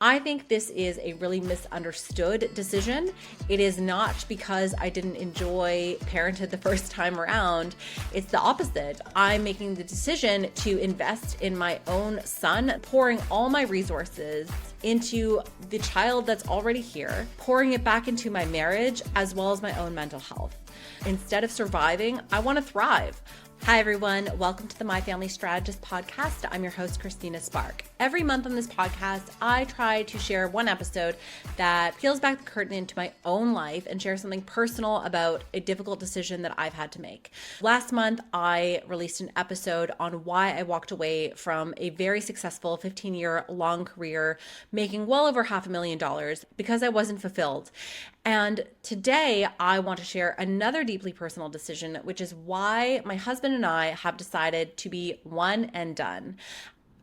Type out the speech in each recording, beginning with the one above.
I think this is a really misunderstood decision. It is not because I didn't enjoy parenthood the first time around. It's the opposite. I'm making the decision to invest in my own son, pouring all my resources into the child that's already here, pouring it back into my marriage as well as my own mental health. Instead of surviving, I want to thrive. Hi, everyone. Welcome to the My Family Strategist podcast. I'm your host, Christina Spark. Every month on this podcast, I try to share one episode that peels back the curtain into my own life and share something personal about a difficult decision that I've had to make. Last month, I released an episode on why I walked away from a very successful 15-year long career, making well over $500,000 because I wasn't fulfilled. And today I want to share another deeply personal decision, which is why my husband and I have decided to be one and done.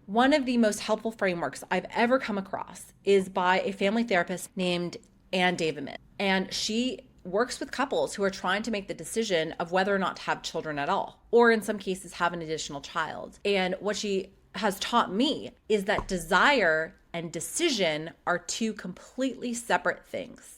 One of the most helpful frameworks I've ever come across is by a family therapist named Ann Davidman. And she works with couples who are trying to make the decision of whether or not to have children at all, or in some cases have an additional child. And what she has taught me is that desire and decision are two completely separate things.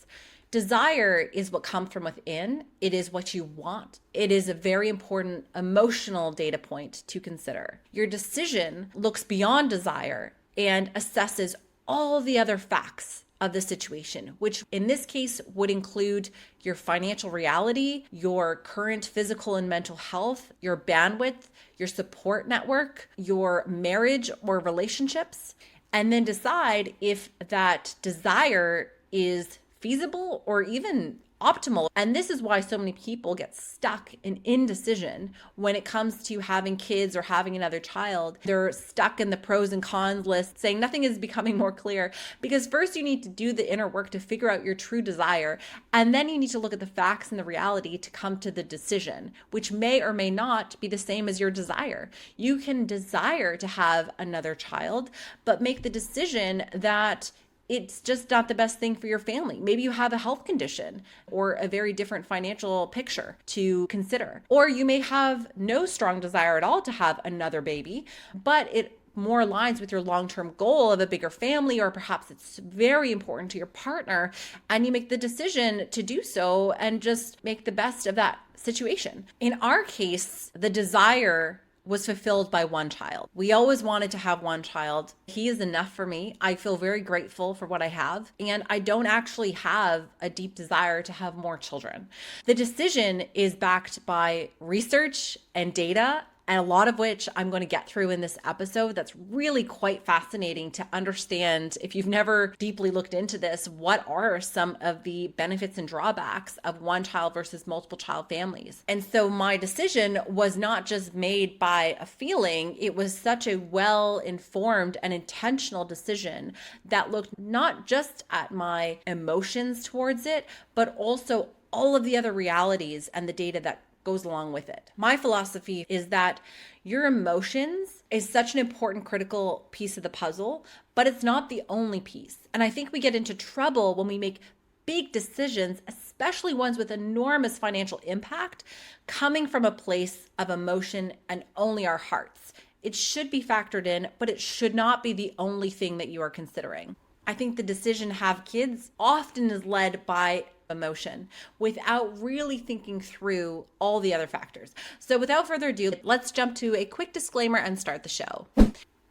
Desire is what comes from within. It is what you want. It is a very important emotional data point to consider. Your decision looks beyond desire and assesses all the other facts of the situation, which in this case would include your financial reality, your current physical and mental health, your bandwidth, your support network, your marriage or relationships, and then decide if that desire is feasible or even optimal. And this is why so many people get stuck in indecision when it comes to having kids or having another child. They're stuck in the pros and cons list, saying nothing is becoming more clear, because first you need to do the inner work to figure out your true desire, and then you need to look at the facts and the reality to come to the decision, which may or may not be the same as your desire. You can desire to have another child, but make the decision that it's just not the best thing for your family. Maybe you have a health condition or a very different financial picture to consider. Or you may have no strong desire at all to have another baby, but it more aligns with your long-term goal of a bigger family, or perhaps it's very important to your partner and you make the decision to do so and just make the best of that situation. In our case, the desire was fulfilled by one child. We always wanted to have one child. He is enough for me. I feel very grateful for what I have, and I don't actually have a deep desire to have more children. The decision is backed by research and data, and a lot of which I'm going to get through in this episode. That's really quite fascinating to understand. If you've never deeply looked into this, what are some of the benefits and drawbacks of one child versus multiple child families? And so my decision was not just made by a feeling. It was such a well-informed and intentional decision that looked not just at my emotions towards it, but also all of the other realities and the data that goes along with it. My philosophy is that your emotions is such an important critical piece of the puzzle, but it's not the only piece. And I think we get into trouble when we make big decisions, especially ones with enormous financial impact, coming from a place of emotion and only our hearts. It should be factored in, but it should not be the only thing that you are considering. I think the decision to have kids often is led by emotion without really thinking through all the other factors. So without further ado, let's jump to a quick disclaimer and start the show.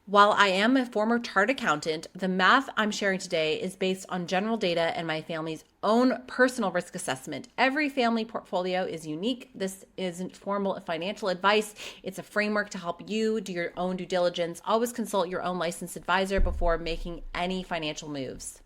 While I am a former chartered accountant, the math I'm sharing today is based on general data and my family's own personal risk assessment. Every family portfolio is unique. This isn't formal financial advice. It's a framework to help you do your own due diligence. Always consult your own licensed advisor before making any financial moves.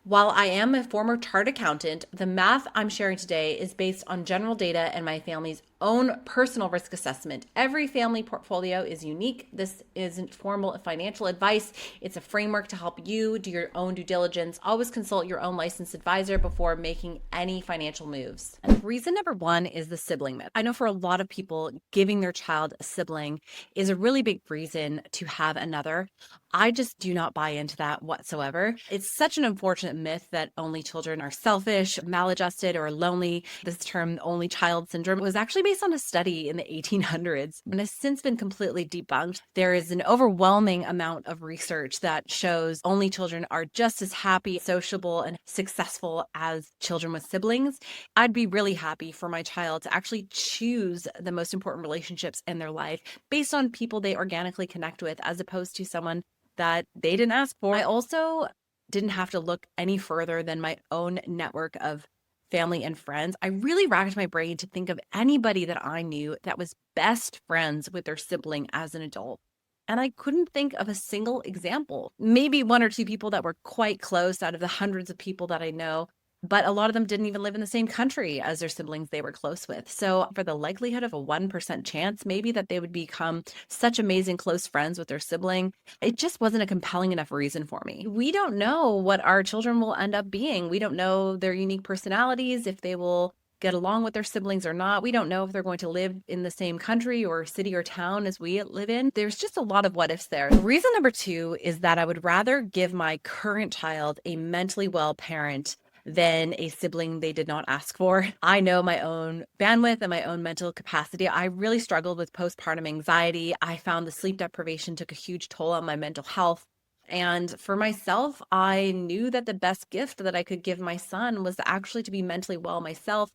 While I am a former chartered accountant, the math I'm sharing today is based on general data and my family's own personal risk assessment. Every family portfolio is unique. This isn't formal financial advice. It's a framework to help you do your own due diligence. Always consult your own licensed advisor before making any financial moves. Reason number one is the sibling myth. I know for a lot of people, giving their child a sibling is a really big reason to have another. I just do not buy into that whatsoever. It's such an unfortunate myth that only children are selfish, maladjusted, or lonely. This term, only child syndrome, was actually based on a study in the 1800s and has since been completely debunked. There is an overwhelming amount of research that shows only children are just as happy, sociable, and successful as children with siblings. I'd be really happy for my child to actually choose the most important relationships in their life based on people they organically connect with, as opposed to someone that they didn't ask for. I also didn't have to look any further than my own network of family and friends. I really racked my brain to think of anybody that I knew that was best friends with their sibling as an adult. And I couldn't think of a single example. Maybe one or two people that were quite close out of the hundreds of people that I know, but a lot of them didn't even live in the same country as their siblings they were close with. So for the likelihood of a 1% chance, maybe that they would become such amazing close friends with their sibling, it just wasn't a compelling enough reason for me. We don't know what our children will end up being. We don't know their unique personalities, if they will get along with their siblings or not. We don't know if they're going to live in the same country or city or town as we live in. There's just a lot of what ifs there. Reason number 2 is that I would rather give my current child a mentally well parent than a sibling they did not ask for. I know my own bandwidth and my own mental capacity. I really struggled with postpartum anxiety. I found the sleep deprivation took a huge toll on my mental health. And for myself, I knew that the best gift that I could give my son was actually to be mentally well myself.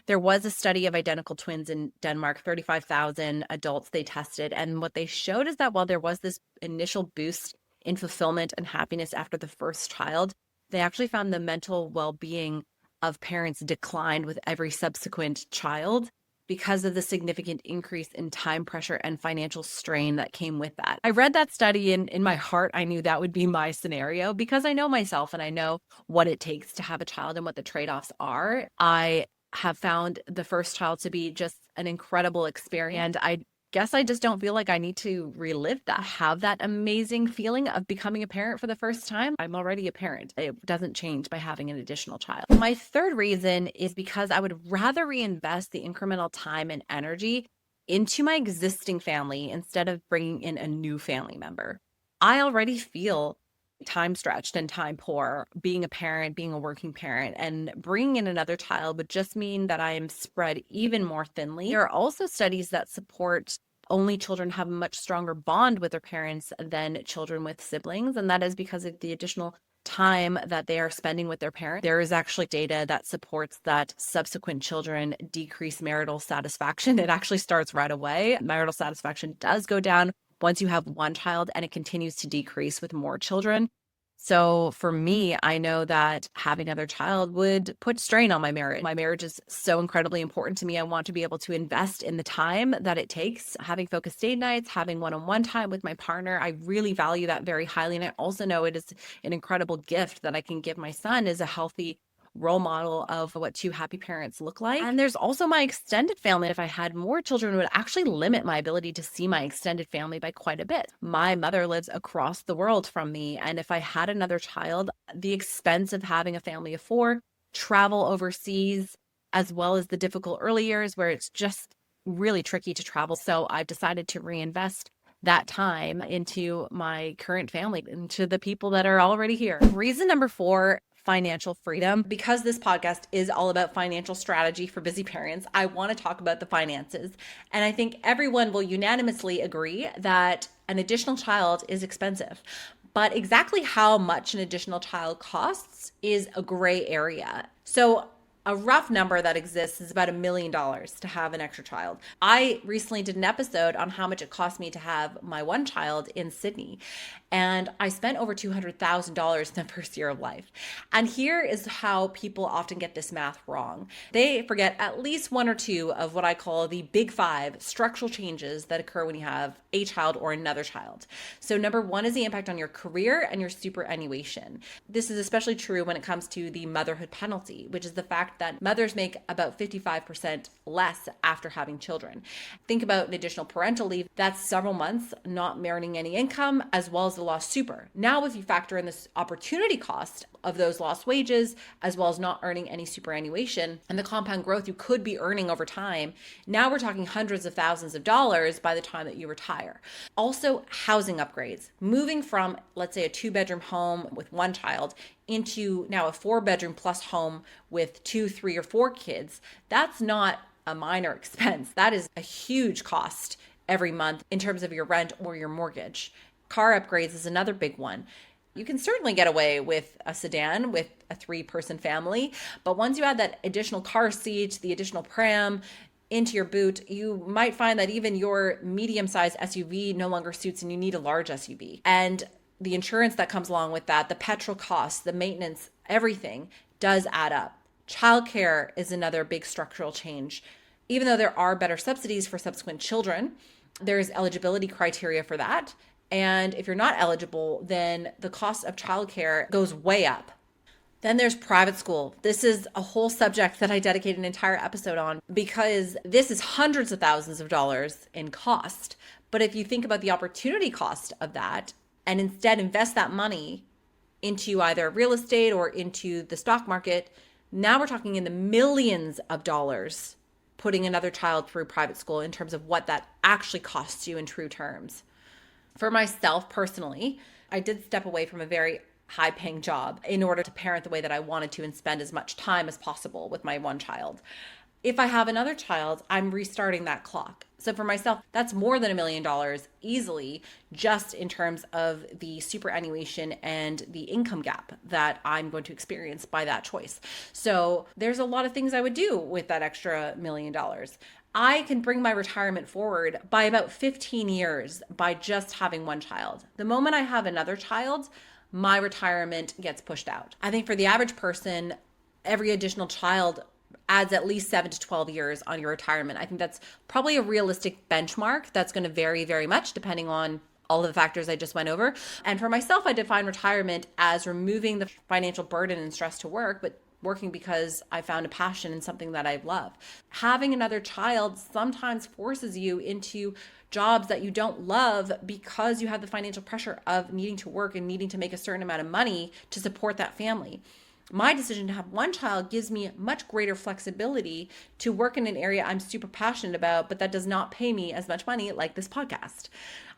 There was a study of identical twins in Denmark, 35,000 adults they tested. And what they showed is that while there was this initial boost in fulfillment and happiness after the first child, they actually found the mental well-being of parents declined with every subsequent child because of the significant increase in time pressure and financial strain that came with that. I read that study and in my heart, I knew that would be my scenario because I know myself and I know what it takes to have a child and what the trade-offs are. I have found the first child to be just an incredible experience. I guess I just don't feel like I need to relive that, have that amazing feeling of becoming a parent for the first time. I'm already a parent. It doesn't change by having an additional child. My third reason is because I would rather reinvest the incremental time and energy into my existing family instead of bringing in a new family member. I already feel time stretched and time poor being a parent, being a working parent, and bringing in another child would just mean that I am spread even more thinly. There are also studies that support only children have a much stronger bond with their parents than children with siblings, and that is because of the additional time that they are spending with their parents. There is actually data that supports that subsequent children decrease marital satisfaction. It actually starts right away. Marital satisfaction does go down once you have one child, and it continues to decrease with more children. So for me, I know that having another child would put strain on my marriage. My marriage is so incredibly important to me. I want to be able to invest in the time that it takes, having focused date nights, having one-on-one time with my partner. I really value that very highly. And I also know it is an incredible gift that I can give my son as a healthy role model of what two happy parents look like. And there's also my extended family. If I had more children, it would actually limit my ability to see my extended family by quite a bit. My mother lives across the world from me. And if I had another child, the expense of having a family of 4, travel overseas, as well as the difficult early years where it's just really tricky to travel. So I've decided to reinvest that time into my current family, into the people that are already here. Reason number 4, financial freedom. Because this podcast is all about financial strategy for busy parents, I want to talk about the finances. And I think everyone will unanimously agree that an additional child is expensive. But exactly how much an additional child costs is a gray area. So a rough number that exists is about $1 million to have an extra child. I recently did an episode on how much it cost me to have my one child in Sydney. And I spent over $200,000 in the first year of life. And here is how people often get this math wrong. They forget at least 1 or 2 of what I call the big 5 structural changes that occur when you have a child or another child. So number 1 is the impact on your career and your superannuation. This is especially true when it comes to the motherhood penalty, which is the fact that mothers make about 55% less after having children. Think about an additional parental leave. That's several months not earning any income, as well as the lost super. Now, if you factor in this opportunity cost of those lost wages, as well as not earning any superannuation and the compound growth you could be earning over time, now we're talking hundreds of thousands of dollars by the time that you retire. Also, housing upgrades. Moving from, let's say, a 2-bedroom home with 1 child into now a 4-bedroom plus home with 2, 3, or 4 kids. That's not a minor expense. That is a huge cost every month in terms of your rent or your mortgage. Car upgrades is another big one. You can certainly get away with a sedan with a 3-person family, but once you add that additional car seat, the additional pram into your boot, you might find that even your medium-sized SUV no longer suits and you need a large SUV. And the insurance that comes along with that, the petrol costs, the maintenance, everything does add up. Childcare is another big structural change. Even though there are better subsidies for subsequent children, there's eligibility criteria for that. And if you're not eligible, then the cost of childcare goes way up. Then there's private school. This is a whole subject that I dedicate an entire episode on because this is hundreds of thousands of dollars in cost. But if you think about the opportunity cost of that and instead invest that money into either real estate or into the stock market, now we're talking in the millions of dollars putting another child through private school in terms of what that actually costs you in true terms. For myself personally, I did step away from a very high-paying job in order to parent the way that I wanted to and spend as much time as possible with my one child. If I have another child, I'm restarting that clock. So for myself, that's more than $1 million easily, just in terms of the superannuation and the income gap that I'm going to experience by that choice. So there's a lot of things I would do with that extra $1 million. I can bring my retirement forward by about 15 years by just having one child. The moment I have another child, my retirement gets pushed out. I think for the average person, every additional child adds at least 7 to 12 years on your retirement. I think that's probably a realistic benchmark that's going to vary very much depending on all of the factors I just went over. And for myself, I define retirement as removing the financial burden and stress to work, but working because I found a passion in something that I love. Having another child sometimes forces you into jobs that you don't love because you have the financial pressure of needing to work and needing to make a certain amount of money to support that family. My decision to have one child gives me much greater flexibility to work in an area I'm super passionate about, but that does not pay me as much money like this podcast.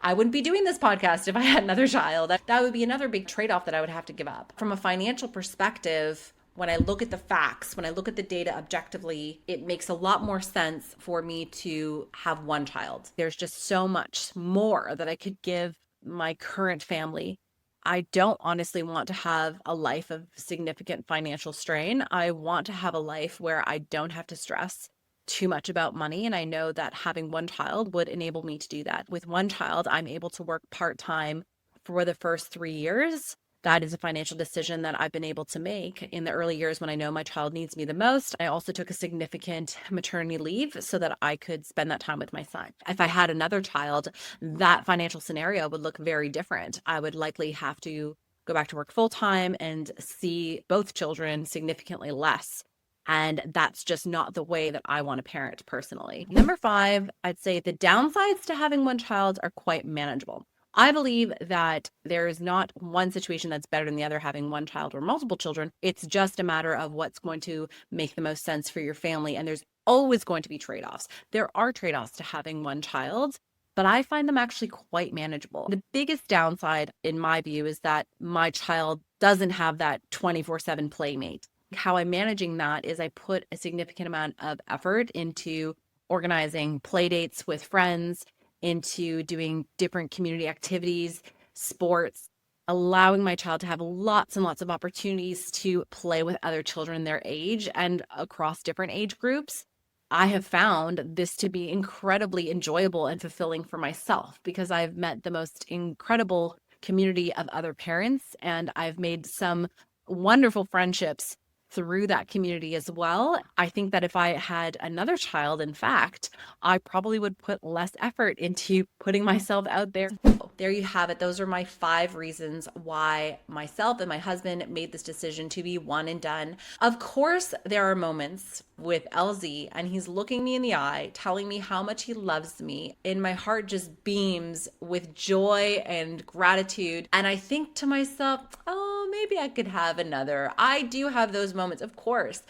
I wouldn't be doing this podcast if I had another child. That would be another big trade-off that I would have to give up. From a financial perspective, when I look at the facts, when I look at the data objectively, it makes a lot more sense for me to have one child. There's just so much more that I could give my current family. I don't honestly want to have a life of significant financial strain. I want to have a life where I don't have to stress too much about money. And I know that having one child would enable me to do that. With one child, I'm able to work part-time for the first 3 years. That is a financial decision that I've been able to make in the early years when I know my child needs me the most. I also took a significant maternity leave so that I could spend that time with my son. If I had another child, that financial scenario would look very different. I would likely have to go back to work full time and see both children significantly less. And that's just not the way that I want to parent personally. Number 5, I'd say the downsides to having one child are quite manageable. I believe that there is not one situation that's better than the other having one child or multiple children. It's just a matter of what's going to make the most sense for your family. And there's always going to be trade-offs. There are trade-offs to having one child, but I find them actually quite manageable. The biggest downside, in my view, is that my child doesn't have that 24/7 playmate. How I'm managing that is I put a significant amount of effort into organizing play dates with friends, into doing different community activities, sports, allowing my child to have lots and lots of opportunities to play with other children their age and across different age groups. I have found this to be incredibly enjoyable and fulfilling for myself because I've met the most incredible community of other parents and I've made some wonderful friendships through that community as well. I think that if I had another child, in fact, I probably would put less effort into putting myself out there. There you have it. Those are my 5 reasons why myself and my husband made this decision to be one and done. Of course, there are moments with LZ and he's looking me in the eye, telling me how much he loves me, and my heart just beams with joy and gratitude. And I think to myself, oh, maybe I could have another. I do have those moments, of course,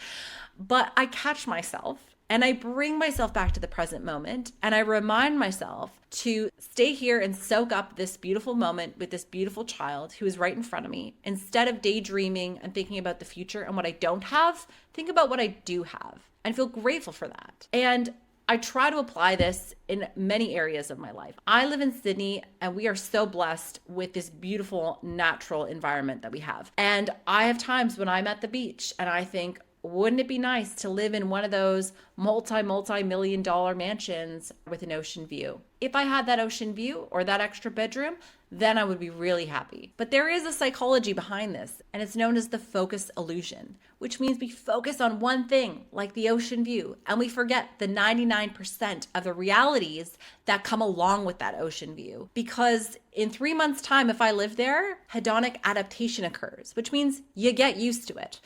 but I catch myself And I bring myself back to the present moment, and I remind myself to stay here and soak up this beautiful moment with this beautiful child who is right in front of me. Instead of daydreaming and thinking about the future and what I don't have, think about what I do have and feel grateful for that. And I try to apply this in many areas of my life. I live in Sydney, and we are so blessed with this beautiful natural environment that we have. And I have times when I'm at the beach and I think, wouldn't it be nice to live in one of those multi-million dollar mansions with an ocean view? If I had that ocean view or that extra bedroom, then I would be really happy. But there is a psychology behind this, and it's known as the focus illusion, which means we focus on one thing, like the ocean view, and we forget the 99% of the realities that come along with that ocean view. Because in 3 months' time, if I live there, hedonic adaptation occurs, which means you get used to it.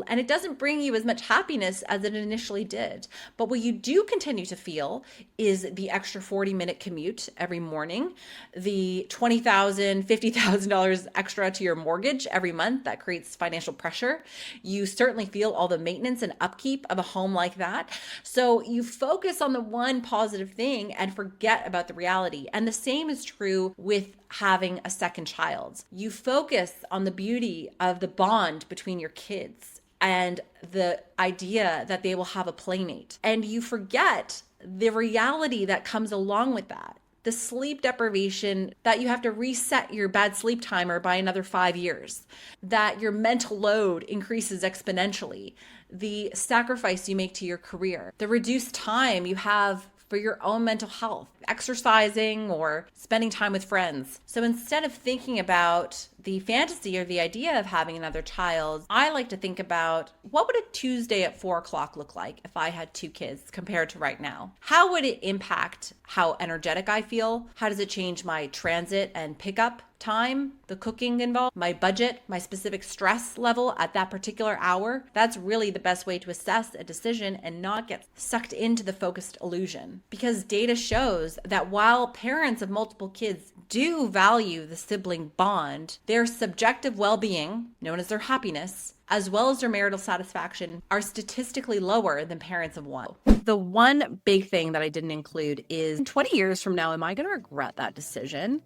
And it doesn't bring you as much happiness as it initially did. But what you do continue to feel is the extra 40-minute commute every morning, the $20,000, $50,000 extra to your mortgage every month that creates financial pressure. You certainly feel all the maintenance and upkeep of a home like that. So you focus on the one positive thing and forget about the reality. And the same is true with having a second child. You focus on the beauty of the bond between your kids and the idea that they will have a playmate. And you forget the reality that comes along with that. The sleep deprivation, that you have to reset your bad sleep timer by another 5 years, that your mental load increases exponentially, the sacrifice you make to your career, the reduced time you have for your own mental health, exercising or spending time with friends. So instead of thinking about the fantasy or the idea of having another child, I like to think about, what would a Tuesday at 4 o'clock look like if I had 2 kids compared to right now? How would it impact how energetic I feel? How does it change my transit and pickup time, the cooking involved, my budget, my specific stress level at that particular hour? That's really the best way to assess a decision and not get sucked into the focused illusion. Because data shows that while parents of multiple kids do value the sibling bond, their subjective well-being, known as their happiness, as well as their marital satisfaction, are statistically lower than parents of one. The one big thing that I didn't include is, 20 years from now, am I going to regret that decision?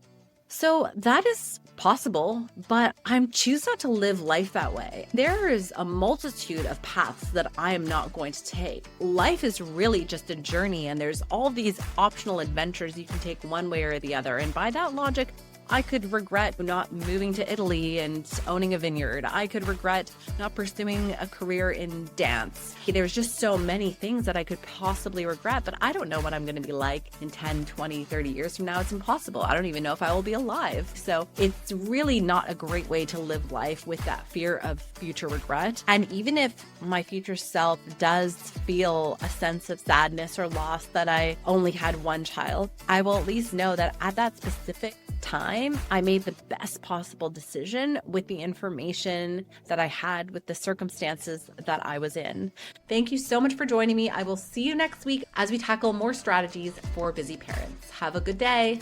So that is possible, but I'm choosing not to live life that way. There is a multitude of paths that I am not going to take. Life is really just a journey, and there's all these optional adventures you can take one way or the other. And by that logic, I could regret not moving to Italy and owning a vineyard. I could regret not pursuing a career in dance. There's just so many things that I could possibly regret, but I don't know what I'm going to be like in 10, 20, 30 years from now. It's impossible. I don't even know if I will be alive. So it's really not a great way to live life with that fear of future regret. And even if my future self does feel a sense of sadness or loss that I only had one child, I will at least know that at that specific time, I made the best possible decision with the information that I had, with the circumstances that I was in. Thank you so much for joining me. I will see you next week as we tackle more strategies for busy parents. Have a good day.